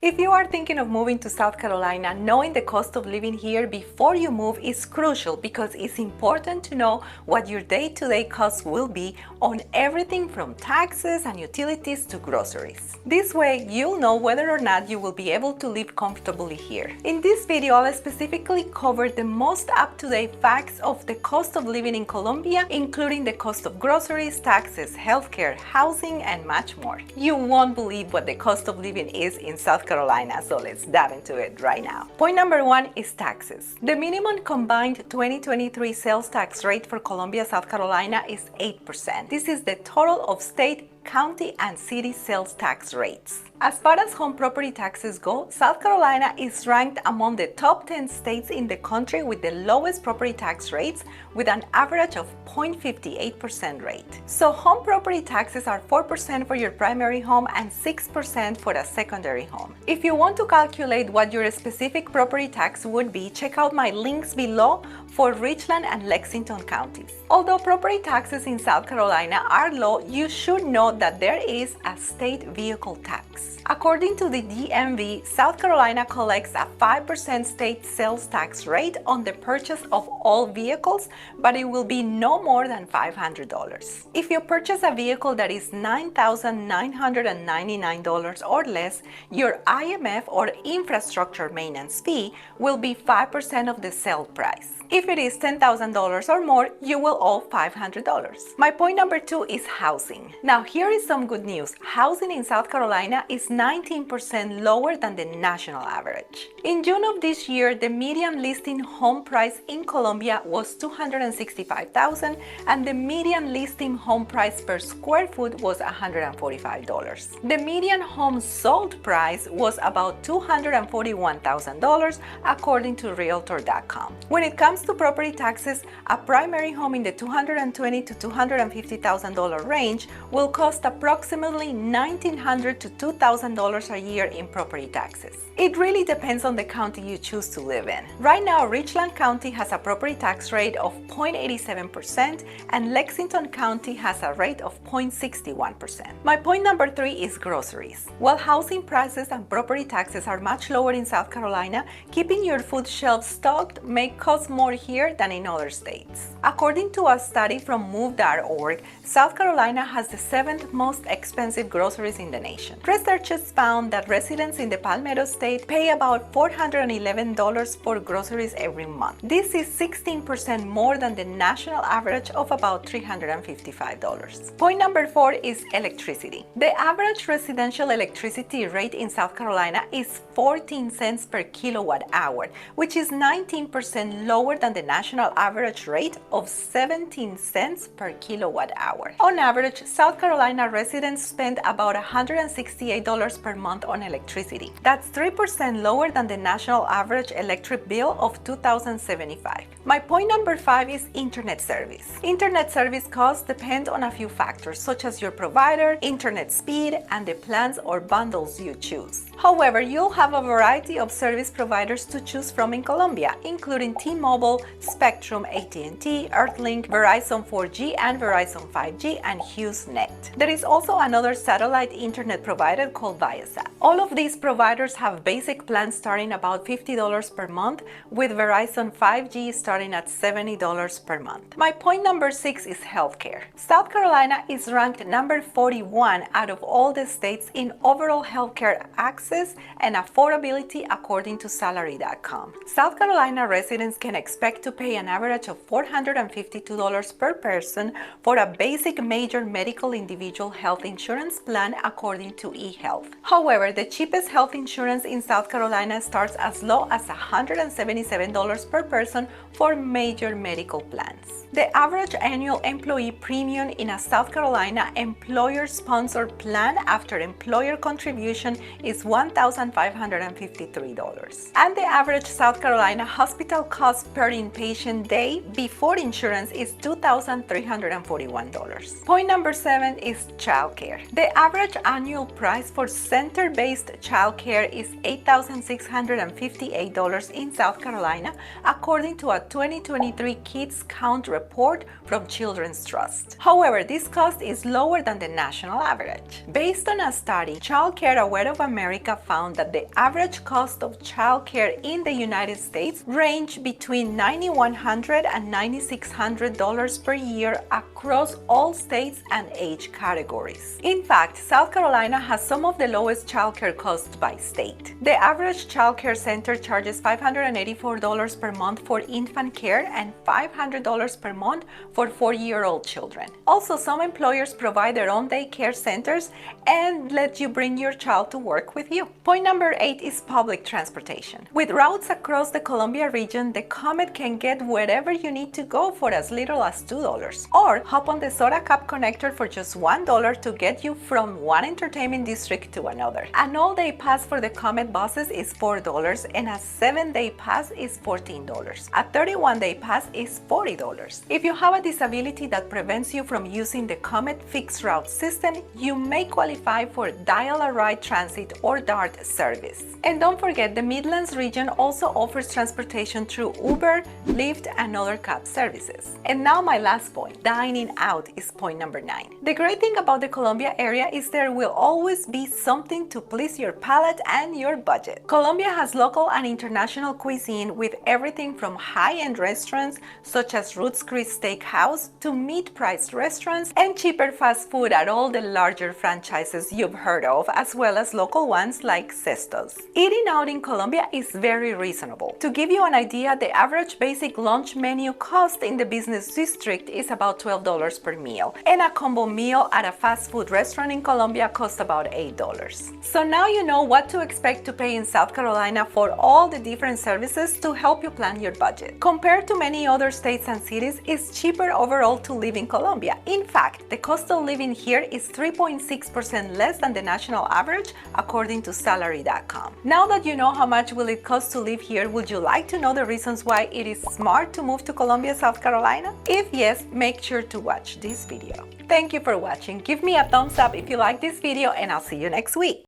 If you are thinking of moving to South Carolina, knowing the cost of living here before you move is crucial because it's important to know what your day-to-day costs will be on everything from taxes and utilities to groceries. This way, you'll know whether or not you will be able to live comfortably here. In this video, I'll specifically cover the most up-to-date facts of the cost of living in Colombia, including the cost of groceries, taxes, healthcare, housing, and much more. You won't believe what the cost of living is in South Carolina, so let's dive into it right now. Point number one is taxes. The minimum combined 2023 sales tax rate for Columbia, South Carolina is 8%. This is the total of state, county, and city sales tax rates. As far as home property taxes go, South Carolina is ranked among the top 10 states in the country with the lowest property tax rates, with an average of 0.58% rate. So home property taxes are 4% for your primary home and 6% for a secondary home. If you want to calculate what your specific property tax would be, check out my links below for Richland and Lexington counties. Although property taxes in South Carolina are low, you should know that there is a state vehicle tax. According to the DMV, South Carolina collects a 5% state sales tax rate on the purchase of all vehicles, but it will be no more than $500. If you purchase a vehicle that is $9,999 or less, your IMF or infrastructure maintenance fee will be 5% of the sale price. If it is $10,000 or more, you will owe $500. My point number two is housing. Now, here is some good news. Housing in South Carolina is 19% lower than the national average. In June of this year, the median listing home price in Colombia was $265,000, and the median listing home price per square foot was $145. The median home sold price was about $241,000, according to Realtor.com. When it comes to property taxes, a primary home in the $220,000 to $250,000 range will cost approximately $1,900 to $2,000 a year in property taxes. It really depends on the county you choose to live in. Right now, Richland County has a property tax rate of 0.87% and Lexington County has a rate of 0.61%. My point number three is groceries. While housing prices and property taxes are much lower in South Carolina, keeping your food shelves stocked may cost more here than in other states. According to a study from Move.org, South Carolina has the 7th most expensive groceries in the nation. Researchers found that residents in the Palmetto State pay about $411 for groceries every month. This is 16% more than the national average of about $355. Point number four is electricity. The average residential electricity rate in South Carolina is 14 cents per kilowatt hour, which is 19% lower than the national average rate of 17 cents per kilowatt hour. On average, South Carolina residents spend about $168 per month on electricity. That's 3% lower than the national average electric bill of $2,075. My point number five is internet service. Internet service costs depend on a few factors, such as your provider, internet speed, and the plans or bundles you choose. However, you'll have a variety of service providers to choose from in Colombia, including T-Mobile, Spectrum, AT&T, Earthlink, Verizon 4G and Verizon 5G, and HughesNet. There is also another satellite internet provider called Viasat. All of these providers have basic plans starting about $50 per month, with Verizon 5G starting at $70 per month. My point number six is healthcare. South Carolina is ranked number 41 out of all the states in overall healthcare access and affordability, according to Salary.com. South Carolina residents can expect to pay an average of $452 per person for a basic major medical individual health insurance plan, according to eHealth. However, the cheapest health insurance in South Carolina starts as low as $177 per person for major medical plans. The average annual employee premium in a South Carolina employer-sponsored plan after employer contribution is $1,553. And the average South Carolina hospital cost per inpatient day before insurance is $2,341. Point number seven is childcare. The average annual price for center-based childcare is $8,658 in South Carolina, according to a 2023 Kids Count report from Children's Trust. However, this cost is lower than the national average. Based on a study, Childcare Aware of America America found that the average cost of childcare in the United States range between $9,100 and $9,600 per year across all states and age categories. In fact, South Carolina has some of the lowest childcare costs by state. The average childcare center charges $584 per month for infant care and $500 per month for 4-year-old children. Also, some employers provide their own daycare centers and let you bring your child to work with you. Point number 8 is public transportation. With routes across the Columbia region, the Comet can get wherever you need to go for as little as $2. Or hop on the Soda Cup connector for just $1 to get you from one entertainment district to another. An all-day pass for the Comet buses is $4 and a 7-day pass is $14. A 31-day pass is $40. If you have a disability that prevents you from using the Comet fixed route system, you may qualify for Dial-A-Ride Transit or DART service. And don't forget, the Midlands region also offers transportation through Uber, Lyft, and other cab services. And now my last point, dining out, is point number 9. The great thing about the Columbia area is there will always be something to please your palate and your budget. Columbia has local and international cuisine with everything from high-end restaurants such as Ruth's Chris Steakhouse to mid-priced restaurants and cheaper fast food at all the larger franchises you've heard of, as well as local ones like Cesto's. Eating out in Columbia is very reasonable. To give you an idea, the average basic lunch menu cost in the business district is about $12 per meal, and a combo meal at a fast food restaurant in Columbia costs about $8. So now you know what to expect to pay in South Carolina for all the different services to help you plan your budget. Compared to many other states and cities, it's cheaper overall to live in Columbia. In fact, the cost of living here is 3.6% less than the national average, according to salary.com. Now that you know how much will it cost to live here, would you like to know the reasons why it is smart to move to Columbia, South Carolina? If yes, make sure to watch this video. Thank you for watching. Give me a thumbs up if you like this video, and I'll see you next week.